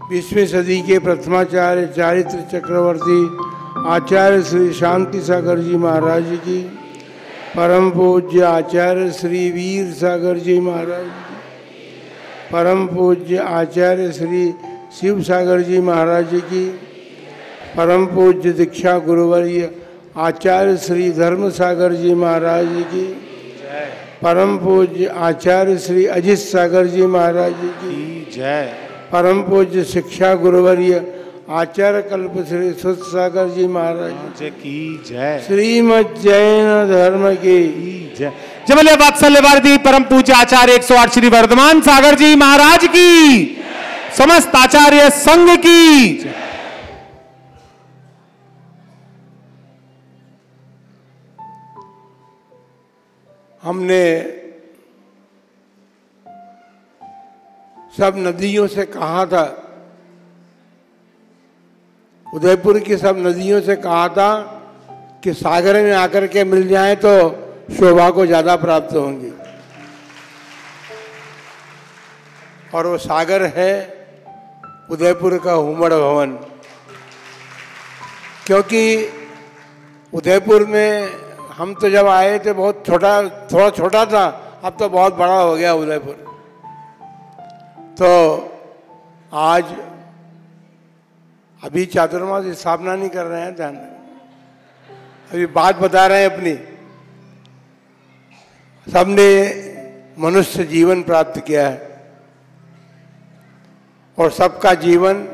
20वीं सदी के प्रथमाचार्य चारित्र चक्रवर्ती आचार्य श्री शांति सागर जी महाराज की, परम पूज्य आचार्य श्री वीर सागर जी महाराज की, परम पूज्य आचार्य श्री शिव सागर जी महाराज की, परम पूज्य दीक्षा गुरुवर्य आचार्य श्री धर्म सागर जी महाराज की, परम पूज्य आचार्य श्री अजित सागर जी महाराज की जय, परम पूज्य शिक्षा गुरुवर्य आचार्य कल्प श्री सुत सागर जी महाराज की जय, श्रीमद जैन धर्म की जय। जबले वात्सल्य भारती परम पूज्य आचार्य 108 श्री वर्धमान सागर जी महाराज की, समस्त आचार्य संघ की जय। हमने सब नदियों से कहा था, उदयपुर की सब नदियों से कहा था कि सागर में आकर के मिल जाए तो शोभा को ज्यादा प्राप्त होंगी। और वो सागर है उदयपुर का हुमड़ भवन, क्योंकि उदयपुर में हम तो जब आए थे बहुत थोड़ा छोटा था, अब तो बहुत बड़ा हो गया उदयपुर। तो आज अभी चातुर्मास स्थापना नहीं कर रहे हैं, ध्यान अभी बात बता रहे हैं अपनी। सबने मनुष्य जीवन प्राप्त किया है और सबका जीवन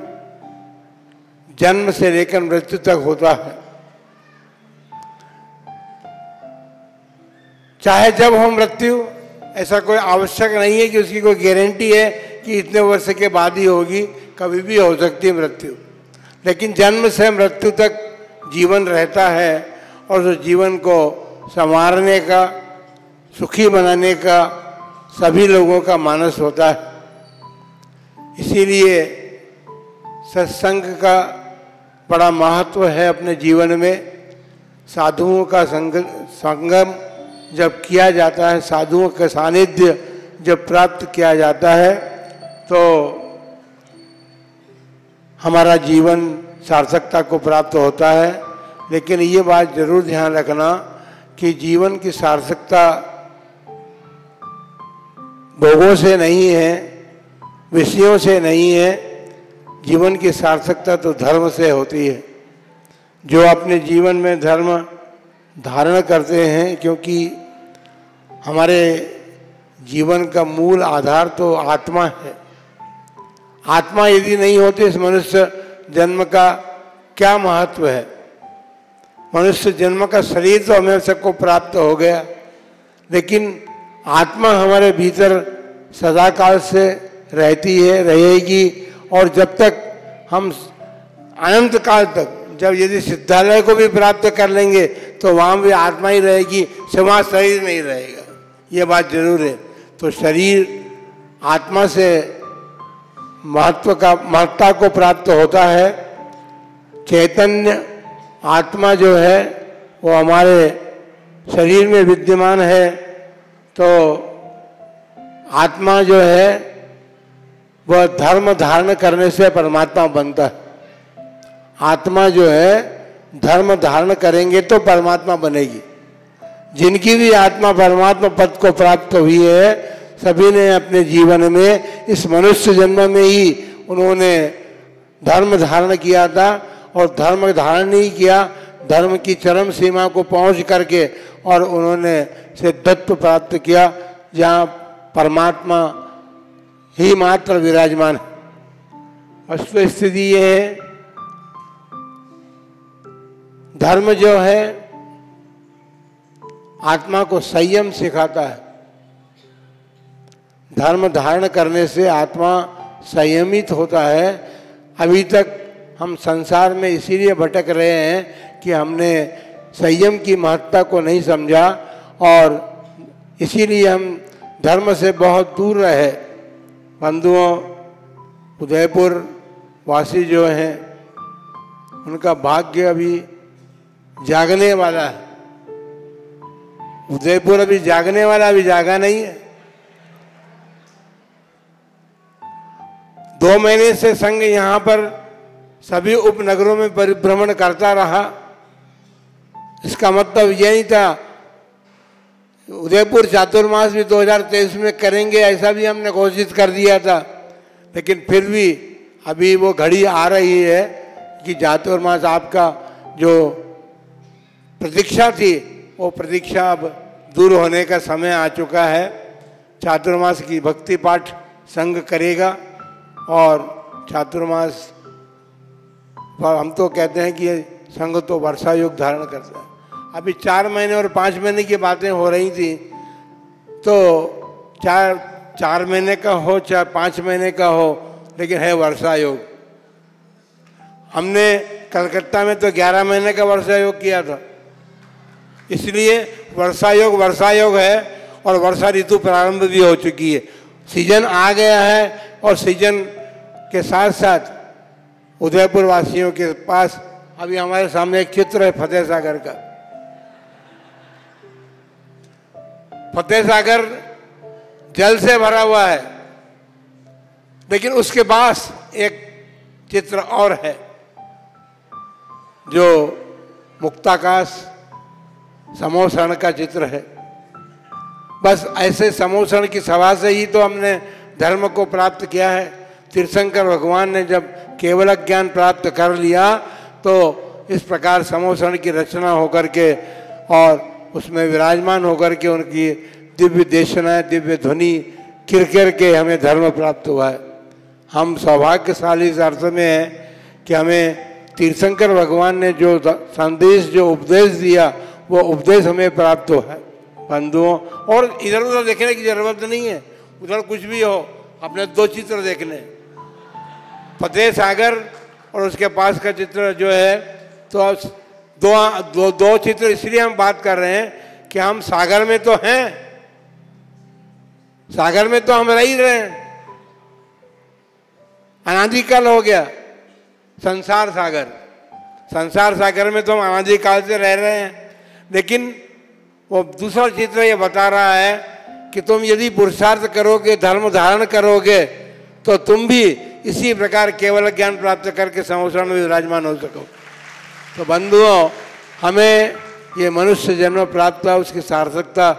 जन्म से लेकर मृत्यु तक होता है। चाहे जब हो मृत्यु, ऐसा कोई आवश्यक नहीं है कि उसकी कोई गारंटी है कि इतने वर्ष के बाद ही होगी, कभी भी हो सकती है मृत्यु। लेकिन जन्म से मृत्यु तक जीवन रहता है और उस जीवन को संवारने का, सुखी बनाने का सभी लोगों का मानस होता है। इसीलिए सत्संग का बड़ा महत्व है अपने जीवन में। साधुओं का संगम जब किया जाता है, साधुओं का सानिध्य जब प्राप्त किया जाता है, तो हमारा जीवन सार्थकता को प्राप्त होता है। लेकिन ये बात जरूर ध्यान रखना कि जीवन की सार्थकता भोगों से नहीं है, विषयों से नहीं है। जीवन की सार्थकता तो धर्म से होती है। जो अपने जीवन में धर्म धारण करते हैं, क्योंकि हमारे जीवन का मूल आधार तो आत्मा है। आत्मा यदि नहीं होती इस मनुष्य जन्म का क्या महत्व है। मनुष्य जन्म का शरीर तो हमें सबको प्राप्त हो गया, लेकिन आत्मा हमारे भीतर सदाकाल से रहती है, रहेगी। और जब तक हम अनंत काल तक, जब यदि सिद्धालय को भी प्राप्त कर लेंगे तो वहाँ भी आत्मा ही रहेगी, सिवा शरीर नहीं रहेगा। ये बात जरूर है। तो शरीर आत्मा से महत्ता को प्राप्त होता है। चैतन्य आत्मा जो है वो हमारे शरीर में विद्यमान है। तो आत्मा जो है वह धर्म धारण करने से परमात्मा बनता है। आत्मा जो है धर्म धारण करेंगे तो परमात्मा बनेगी। जिनकी भी आत्मा परमात्मा पद को प्राप्त हुई है, सभी ने अपने जीवन में इस मनुष्य जन्म में ही उन्होंने धर्म धारण किया था। और धर्म धारण नहीं किया, धर्म की चरम सीमा को पहुंच करके और उन्होंने सिद्धत्व प्राप्त किया, जहाँ परमात्मा ही मात्र विराजमान है। वस्तु स्थिति ये है, धर्म जो है आत्मा को संयम सिखाता है। धर्म धारण करने से आत्मा संयमित होता है। अभी तक हम संसार में इसीलिए भटक रहे हैं कि हमने संयम की महत्ता को नहीं समझा और इसीलिए हम धर्म से बहुत दूर रहे। बंधुओं, उदयपुर वासी जो हैं उनका भाग्य अभी जागने वाला है। उदयपुर अभी जागने वाला, अभी जागा नहीं है। 2 महीने से संघ यहाँ पर सभी उपनगरों में परिभ्रमण करता रहा। इसका मतलब ये नहीं था उदयपुर चातुर्मास भी 2023 में करेंगे, ऐसा भी हमने घोषित कर दिया था। लेकिन फिर भी अभी वो घड़ी आ रही है कि चातुर्मास आपका जो प्रतीक्षा थी वो प्रतीक्षा अब दूर होने का समय आ चुका है। चातुर्मास की भक्ति पाठ संघ करेगा और चातुर्मास पर हम तो कहते हैं कि ये संघ तो वर्षा योग धारण करता है। अभी 4 महीने और 5 महीने की बातें हो रही थी, तो 4 महीने का हो चाहे 5 महीने का हो, लेकिन है वर्षा योग। हमने कलकत्ता में तो 11 महीने का वर्षा योग किया था। इसलिए वर्षा योग है और वर्षा ऋतु प्रारंभ भी हो चुकी है। सीजन आ गया है और सीजन के साथ साथ उदयपुर वासियों के पास अभी हमारे सामने एक चित्र है फतेह सागर का। फतेह सागर जल से भरा हुआ है, लेकिन उसके पास एक चित्र और है जो मुक्ताकाश समोसण का चित्र है। बस ऐसे समोसण की सभा से ही तो हमने धर्म को प्राप्त किया है। तीर्थंकर भगवान ने जब केवल ज्ञान प्राप्त कर लिया तो इस प्रकार समोसण की रचना होकर के और उसमें विराजमान होकर के उनकी दिव्य देशनाएं, दिव्य ध्वनि किरकिर के हमें धर्म प्राप्त हुआ है। हम सौभाग्यशाली इस अर्थ में हैं कि हमें तीर्थंकर भगवान ने जो संदेश, जो उपदेश दिया, वो उपदेश हमें प्राप्त हुआ है बंधुओं। और इधर उधर देखने की जरूरत नहीं है, उधर कुछ भी हो, अपने 2 चित्र देखने, फतेह सागर और उसके पास का चित्र जो है। तो दो चित्र इसलिए हम बात कर रहे हैं कि हम सागर में तो हैं, सागर में तो हम रह ही रहे हैं। अनादिकाल हो गया संसार सागर, संसार सागर में तो हम अनादिकाल से रह रहे हैं। लेकिन वो दूसरा चित्र ये बता रहा है कि तुम यदि पुरुषार्थ करोगे, धर्म धारण करोगे, तो तुम भी इसी प्रकार केवल ज्ञान प्राप्त करके समोसण में विराजमान हो सको। तो बंधुओं, हमें ये मनुष्य जन्म प्राप्त हुआ, उसकी सार्थकता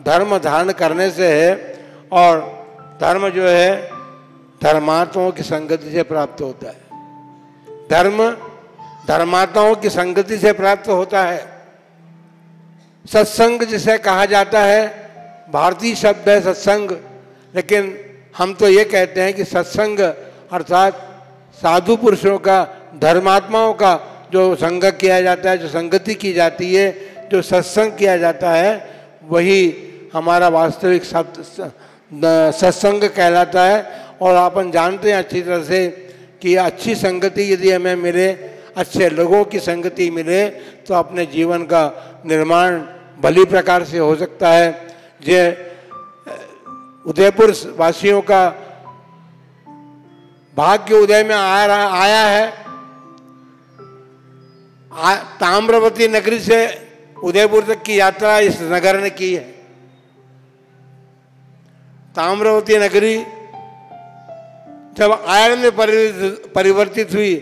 धर्म धारण करने से है। और धर्म जो है धर्मात्माओं की संगति से प्राप्त होता है। धर्म धर्मात्माओं की संगति से प्राप्त होता है। सत्संग जिसे कहा जाता है, भारतीय शब्द है सत्संग, लेकिन हम तो ये कहते हैं कि सत्संग अर्थात साधु पुरुषों का, धर्मात्माओं का जो संग किया जाता है, जो संगति की जाती है, जो सत्संग किया जाता है, वही हमारा वास्तविक सत्संग कहलाता है। और अपन जानते हैं अच्छी तरह से कि अच्छी संगति यदि हमें मिले, अच्छे लोगों की संगति मिले, तो अपने जीवन का निर्माण भली प्रकार से हो सकता है। जे उदयपुर वासियों का भाग्य उदय में आया है। ताम्रवती नगरी से उदयपुर तक की यात्रा इस नगर ने की है। ताम्रवती नगरी जब आयरन में परिवर्तित हुई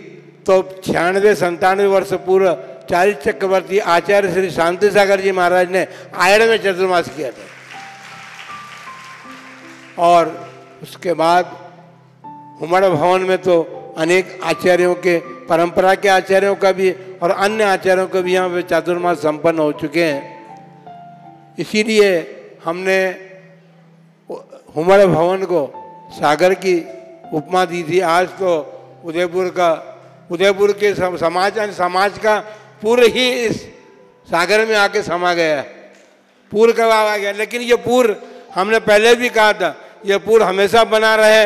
तो 96-97 वर्ष पूर्व चारित्र चक्रवर्ती आचार्य श्री शांति सागर जी महाराज ने आयरन में चतुर्मास किया था। और उसके बाद हुमड़ भवन में तो अनेक आचार्यों के, परंपरा के आचार्यों का भी और अन्य आचार्यों का भी यहाँ पे चातुर्मास संपन्न हो चुके हैं। इसीलिए हमने हुमड़ भवन को सागर की उपमा दी थी। आज तो उदयपुर के समाज का पूर्व ही इस सागर में आके समा गया है। पूर्व कब आ गया, लेकिन ये पूर्व हमने पहले भी कहा था, ये पूर्व हमेशा बना रहे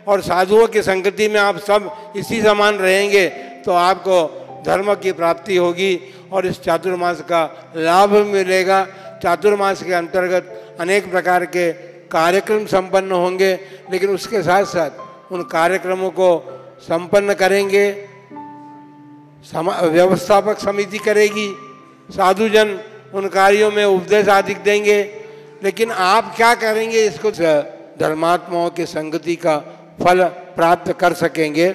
और साधुओं की संगति में आप सब इसी समान रहेंगे तो आपको धर्म की प्राप्ति होगी और इस चातुर्मास का लाभ मिलेगा। चातुर्मास के अंतर्गत अनेक प्रकार के कार्यक्रम संपन्न होंगे, लेकिन उसके साथ साथ उन कार्यक्रमों को संपन्न करेंगे, व्यवस्थापक समिति करेगी, साधुजन उन कार्यों में उपदेश आदि देंगे। लेकिन आप क्या करेंगे, इसको धर्मात्माओं की संगति का फल प्राप्त कर सकेंगे।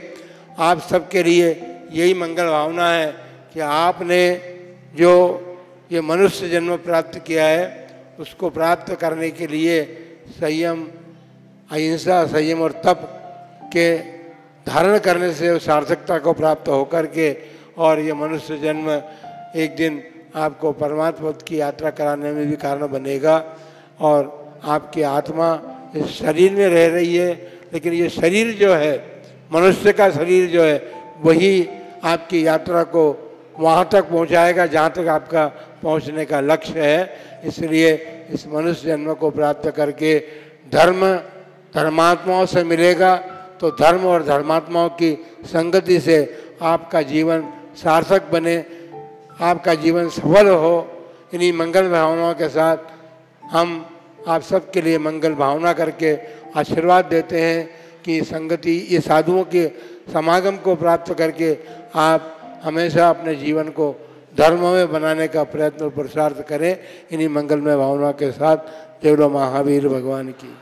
आप सबके लिए यही मंगल भावना है कि आपने जो ये मनुष्य जन्म प्राप्त किया है उसको प्राप्त करने के लिए संयम, अहिंसा, संयम और तप के धारण करने से सार्थकता को प्राप्त होकर के और ये मनुष्य जन्म एक दिन आपको परमात्मा की यात्रा कराने में भी कारण बनेगा। और आपकी आत्मा इस शरीर में रह रही है, लेकिन ये शरीर जो है, मनुष्य का शरीर जो है, वही आपकी यात्रा को वहाँ तक पहुँचाएगा जहाँ तक आपका पहुँचने का लक्ष्य है। इसलिए इस मनुष्य जन्म को प्राप्त करके धर्म धर्मात्माओं से मिलेगा, तो धर्म और धर्मात्माओं की संगति से आपका जीवन सार्थक बने, आपका जीवन सफल हो। इन्हीं मंगल भावनाओं के साथ हम आप सबके लिए मंगल भावना करके आशीर्वाद देते हैं कि संगति, ये साधुओं के समागम को प्राप्त करके आप हमेशा अपने जीवन को धर्म में बनाने का प्रयत्न और पुरुषार्थ करें। इन्हीं मंगलमय भावना के साथ जय बोलो महावीर भगवान की।